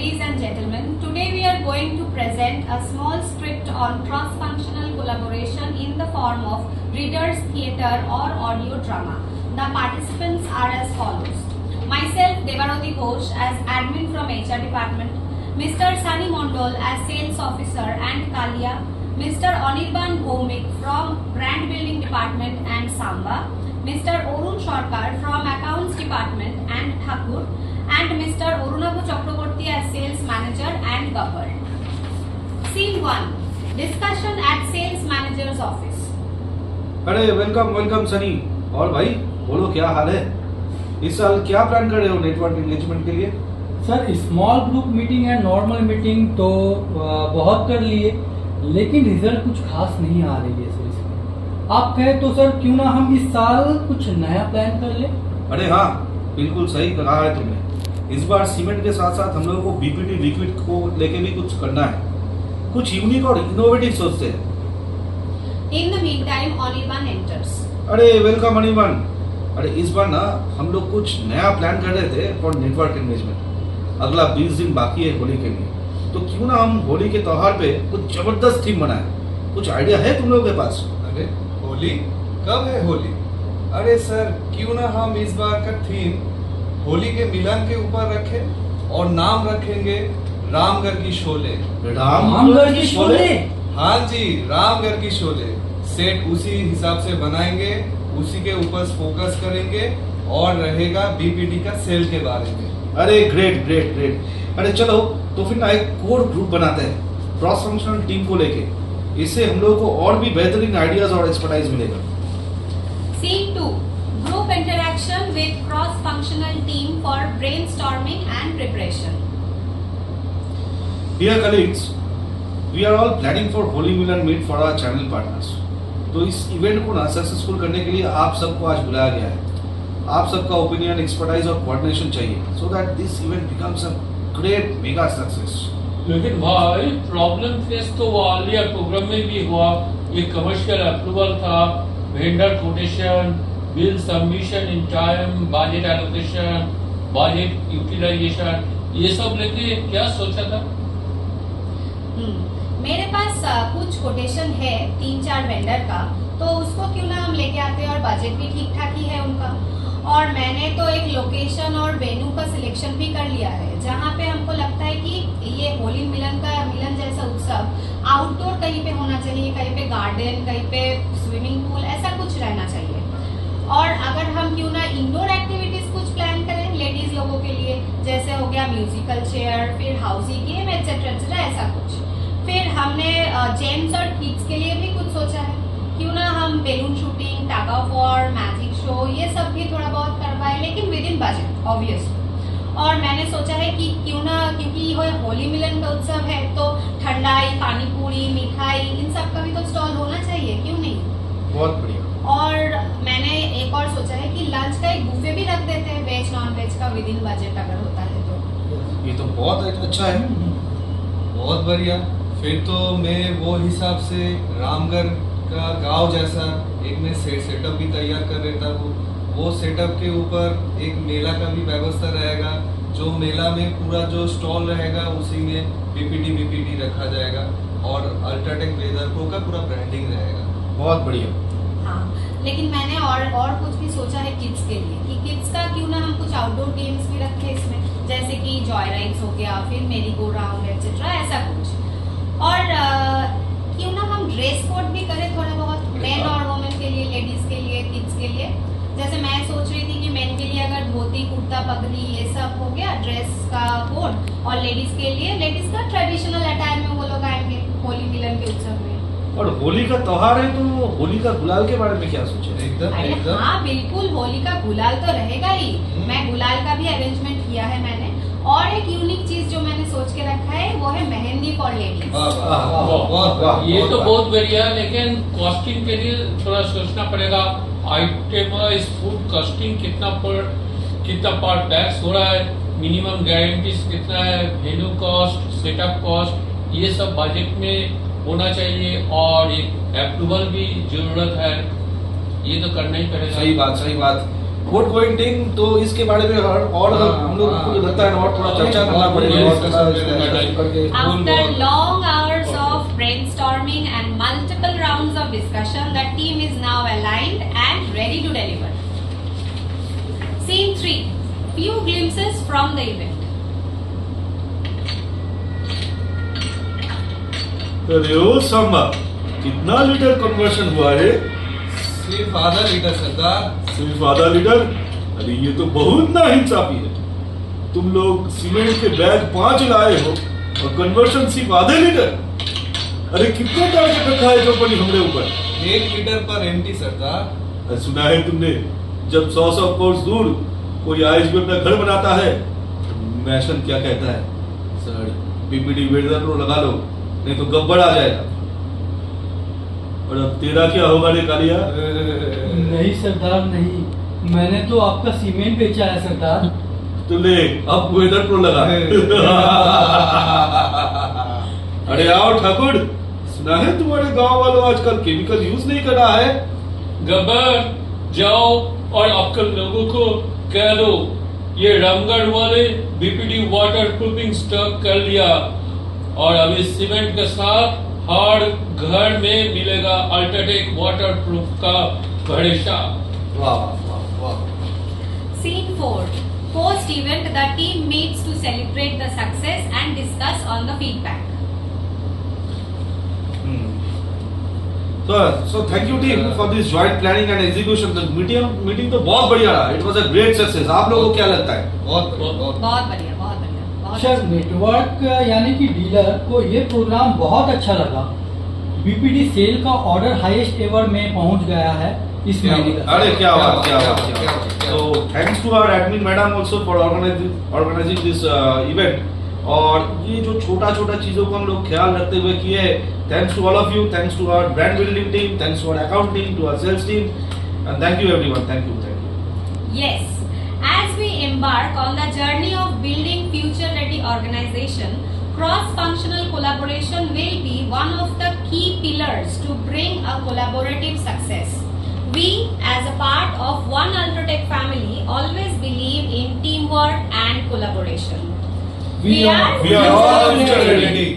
Ladies and gentlemen, today we are going to present a small script on cross-functional collaboration in the form of readers, theatre or audio drama. The participants are as follows. Myself, Devarati Ghosh as admin from HR department, Mr. Sunny Mondol as sales officer and Kalia, Mr. Anirban Bhomik from brand building department and Samba, Mr. Arun Sarkar from accounts department and Thakur, and Mr. Arunabh Chakraborty as sales manager and Gabbar. Scene 1. Discussion at sales manager's office. अरे welcome Sunny. और भाई बोलो क्या हाल है? इस साल क्या plan कर रहे हो नेटवर्क एंगेजमेंट के लिए? Sir small group meeting and normal meeting तो बहुत कर लिए, लेकिन रिजल्ट कुछ खास नहीं आ रही है सर इसमें। आप कहे तो सर क्यों ना हम इस साल कुछ नया प्लान कर ले? अरे हाँ, बिल्कुल सही कहा है तुमने। इस बार सीमेंट के साथ साथ हम लोगों को बीपीटी लिक्विड को लेके भी कुछ करना है। कुछ यूनिक और इनोवेटिव सोचते हैं। In the meantime, Anirban enters. अरे वेलकम अनिर्बान। अरे इस बार ना हम लोग कुछ नया प्लान कर रहे थे फॉर नेटवर्क एंगेजमेंट। अगला 20 दिन बाकी है होली के लिए, तो क्यों ना हम होली के त्योहार पे कुछ जबरदस्त थीम बनाए। कुछ आइडिया है तुम लोगों के पास? अरे होली कब है होली? अरे सर क्यों ना हम इस बार का थीम होली के मिलन के ऊपर रखें और नाम रखेंगे रामगढ़ की शोले। रामगढ़ की शोले? हाँ जी, रामगढ़ की शोले। सेट उसी हिसाब से बनाएंगे, उसी के ऊपर फोकस करेंगे और रहेगा बीपीटी का सेल के बारे में। अरे ग्रेट। अरे चलो तो फिर ना एक कोर ग्रुप बनाते हैं क्रॉस फंक्शनल टीम को लेके। इससे हम लोगों को और भी बेहतरीन आइडियाज और एक्सपर्टाइज मिलेगा। Scene 2. Group interaction with cross-functional team for brainstorming and preparation. Dear colleagues, we are all planning for Holy Milan meet for our channel partners. तो इस इवेंट को ना सक्सेसफुल करने के लिए आप सबको आज बुलाया गया है। आप सबका ओपिनियन, एक्सपर्टाइज और कोऑर्डिनेशन चाहिए so that this event becomes a great mega success. लेकिन भाई प्रॉब्लम फेस तो वो अर्लियर प्रोग्राम में भी हुआ। ये कमर्शियल अप्रूवल था, vendor quotation, bill submission in time, budget allocation, budget utilisation, ये सब लेके क्या सोचा था? मेरे पास कुछ कोटेशन है 3-4 वेंडर का, तो उसको क्यों ना हम लेके आते हैं और बजट भी ठीक ठाक ही है उनका। और मैंने तो एक लोकेशन और वेन्यू का सिलेक्शन भी कर लिया है जहाँ पे हमको लगता है कि ये होली मिलन जैसा उत्सव आउटडोर कहीं पे होना चाहिए, कहीं पे गार्डन, कहीं पे स्विमिंग पूल, ऐसा कुछ रहना चाहिए। और अगर हम क्यों ना इंडोर एक्टिविटीज कुछ प्लान करें लेडीज लोगों के लिए, जैसे हो गया म्यूजिकल चेयर, फिर हाउसी गेम एक्सेट्रा ऐसा कुछ। फिर हमने जेंट्स और किड्स के लिए भी कुछ सोचा है। क्यों ना हम balloon shooting, tug of war, magic show, ये सब भी थोड़ा बहुत करवाए, लेकिन विद इन बजट ऑब्वियसली। और मैंने सोचा है कि क्यों ना, क्योंकि होली मिलन का उत्सव है, तो ठंडाई, पानी पूरी, मिठाई, इन सब का भी तो स्टॉल होना चाहिए, क्यों नहीं? बहुत बढ़िया। और मैंने एक और सोचा है कि लंच का एक बुफे भी रख देते हैं, वेज नॉन वेज का, विद इन बजट अगर होता है तो। ये तो बहुत अच्छा है। बहुत बढ़िया। फिर तो मैं वो हिसाब से रामगढ़ का गांव जैसा एक मैं सेटअप भी तैयार कर देता हूँ। वो सेटअप के ऊपर एक मेला का भी व्यवस्था रहेगा, जो मेला में पूरा जो स्टॉल रहेगा उसी में बीपीटी रखा जाएगा और अल्ट्राटेक वेदर प्रो का पूरा ब्रांडिंग रहेगा। बहुत बढ़िया। हाँ, लेकिन मैंने और कुछ भी सोचा है किड्स के लिए, कि किड्स का क्यों ना हम कुछ आउटडोर गेम्स भी रखें इसमें, जैसे कि जॉय राइड्स हो गया, फिर मेरी गो राउंड एक्सेट्रा, ऐसा कुछ। और क्यों ना हम ड्रेस कोड भी करें थोड़ा बहुत, मेन और वुमेन के लिए, लेडीज के लिए, किड्स के लिए। जैसे मैं सोच रही थी कि मेन के लिए अगर धोती, कुर्ता, पगड़ी, ये सब हो गया ड्रेस का कोड, और लेडीज के लिए लेडीज का ट्रेडिशनल अटायर में वो लोग आएंगे होली मिलन के उत्सव में। और होली का त्योहार है तो होली का गुलाल के बारे में क्या सोचे? एकदम। हाँ बिल्कुल, होली का गुलाल तो रहेगा ही। मैं गुलाल का भी अरेंजमेंट किया है मैंने। और एक यूनिक चीज जो मैंने सोच के रखा है वो है मेहंदी फॉर लेडीज। ये तो बहुत बढ़िया है, लेकिन कॉस्टिंग के लिए थोड़ा सोचना पड़ेगा। आइटमाइज फूड कॉस्टिंग कितना पर बैग्स हो रहा है, मिनिमम गारंटीज कितना है, वेन्यू कॉस्ट, सेटअप कॉस्ट, ये सब बजट में होना चाहिए। और एक अप्रूवल भी जरूरत है, ये तो करना ही पड़ेगा। सही बात। कोड गोइंग तो इसके बारे में और हम लोग को लगता है और थोड़ा चर्चा करना पड़ेगा और थोड़ा करके After long hours of brainstorming and multiple rounds of discussion, the team is now aligned and ready to deliver. Scene 3. Few glimpses from the event. अरे ओ सांबा, कितना लीटर कन्वर्शन हुआ है? सिर्फ आधा लीटर सरदार। सिर्फ आधा लीटर? अरे ये तो बहुत नाइंसाफी है। तुम लोग सीमेंट के बैग 5 लाए हो और कन्वर्शन सिर्फ आधे लीटर? अरे कितना टारगेट रखा है कंपनी हमने ऊपर? 1 लीटर पर एमटी सरदार। सुना है तुमने, जब 100 कोर्स दूर कोई आईएसबी अपना घर बनाता है, मैशन क्या कहता है? सर पीपीडी वेल्डर को लगा लो, नहीं तो गब्बर आ जाएगा। और अब तेरा क्या होगा रे कालिया? नहीं सरदार नहीं, मैंने तो आपका सीमेंट बेचा है सरदार। तो ले अब वेदर प्रो लगा। अरे आओ ठाकुर, सुना है तुम्हारे गांव वालों आजकल केमिकल यूज नहीं कर रहा है? गब्बर जाओ और आपके लोगों को कह दो ये रामगढ़ वाले बीपीडी वाटर प्रूफिंग स्टॉक कर लिया और अभी सीमेंट के साथ हर घर में मिलेगा अल्ट्राटेक वाटर प्रूफ का भरोसा। वाह वाह वाह। Scene 4. Post event, the team meets to celebrate the success and discuss on the feedback. So thank you team for this joint planning and execution. The meeting तो बहुत बढ़िया रहा. It was a great success. आप लोगों को क्या लगता है? बहुत बढ़िया। बहुत बढ़िया, बहुत बढ़िया, बहुत सर नेटवर्क यानी कि डीलर को ये प्रोग्राम बहुत अच्छा लगा। बीपीडी सेल का ऑर्डर हाईएस्ट एवर में पहुंच गया है इस महीने का। अरे क्या बात, क्या बात, क्या बात। So thanks to our admin madam also for organizing this event. और ये जो छोटा छोटा चीजों को हम लोग ख्याल रखते हुए किए, thanks to all of you, thanks to our brand building team, thanks to our account team, to our sales team, and thank you everyone, thank you. Yes, as we embark on the journey of building future-ready organization, cross-functional collaboration will be one of the key pillars to bring a collaborative success. We, as a part of One Ultratech family, always believe in teamwork and collaboration. We are all future ready.